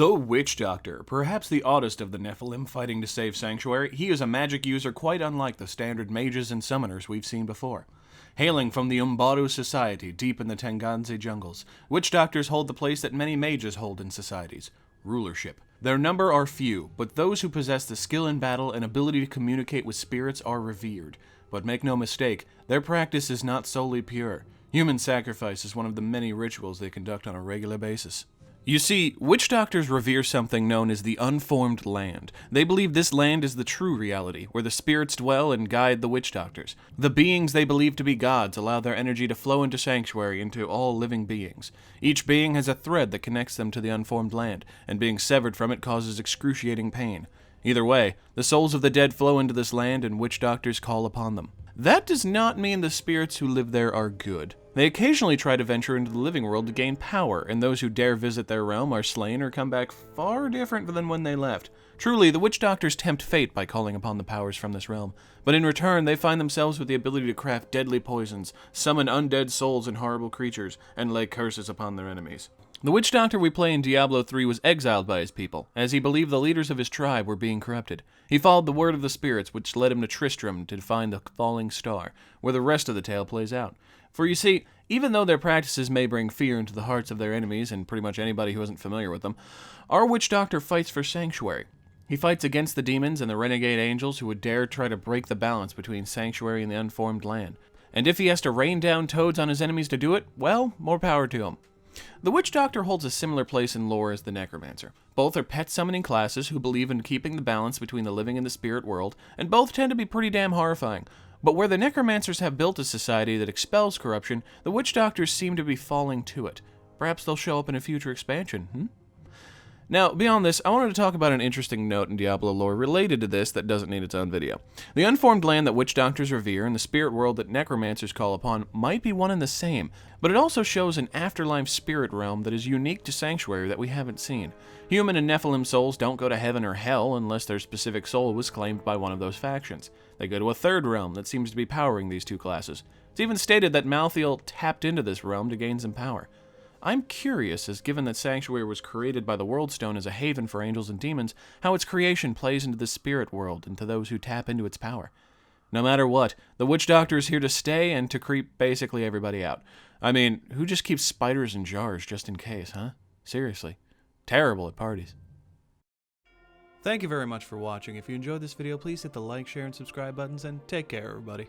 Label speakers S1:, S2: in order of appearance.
S1: The Witch Doctor, perhaps the oddest of the Nephilim fighting to save Sanctuary, he is a magic user quite unlike the standard mages and summoners we've seen before. Hailing from the Umbaru society deep in the Tenganze jungles, Witch Doctors hold the place that many mages hold in societies: rulership. Their number are few, but those who possess the skill in battle and ability to communicate with spirits are revered. But make no mistake, their practice is not solely pure. Human sacrifice is one of the many rituals they conduct on a regular basis. You see, witch doctors revere something known as the unformed land. They believe this land is the true reality, where the spirits dwell and guide the witch doctors. The beings they believe to be gods allow their energy to flow into Sanctuary into all living beings. Each being has a thread that connects them to the unformed land, and being severed from it causes excruciating pain. Either way, the souls of the dead flow into this land and witch doctors call upon them. That does not mean the spirits who live there are good. They occasionally try to venture into the living world to gain power, and those who dare visit their realm are slain or come back far different than when they left. Truly, the witch doctors tempt fate by calling upon the powers from this realm, but in return they find themselves with the ability to craft deadly poisons, summon undead souls and horrible creatures, and lay curses upon their enemies. The witch doctor we play in Diablo 3 was exiled by his people, as he believed the leaders of his tribe were being corrupted. He followed the word of the spirits, which led him to Tristram to find the falling star, where the rest of the tale plays out. For you see, even though their practices may bring fear into the hearts of their enemies and pretty much anybody who isn't familiar with them, our witch doctor fights for Sanctuary. He fights against the demons and the renegade angels who would dare try to break the balance between Sanctuary and the unformed land. And if he has to rain down toads on his enemies to do it, well, more power to him. The Witch Doctor holds a similar place in lore as the Necromancer. Both are pet summoning classes who believe in keeping the balance between the living and the spirit world, and both tend to be pretty damn horrifying. But where the Necromancers have built a society that expels corruption, the Witch Doctors seem to be falling to it. Perhaps they'll show up in a future expansion, Now, beyond this, I wanted to talk about an interesting note in Diablo lore related to this that doesn't need its own video. The unformed land that witch doctors revere and the spirit world that necromancers call upon might be one and the same, but it also shows an afterlife spirit realm that is unique to Sanctuary that we haven't seen. Human and Nephilim souls don't go to heaven or hell unless their specific soul was claimed by one of those factions. They go to a third realm that seems to be powering these two classes. It's even stated that Malthael tapped into this realm to gain some power. I'm curious, as given that Sanctuary was created by the World Stone as a haven for angels and demons, how its creation plays into the spirit world and to those who tap into its power. No matter what, the Witch Doctor is here to stay and to creep basically everybody out. I mean, who just keeps spiders in jars just in case, huh? Seriously. Terrible at parties. Thank you very much for watching. If you enjoyed this video, please hit the like, share, and subscribe buttons, and take care, everybody.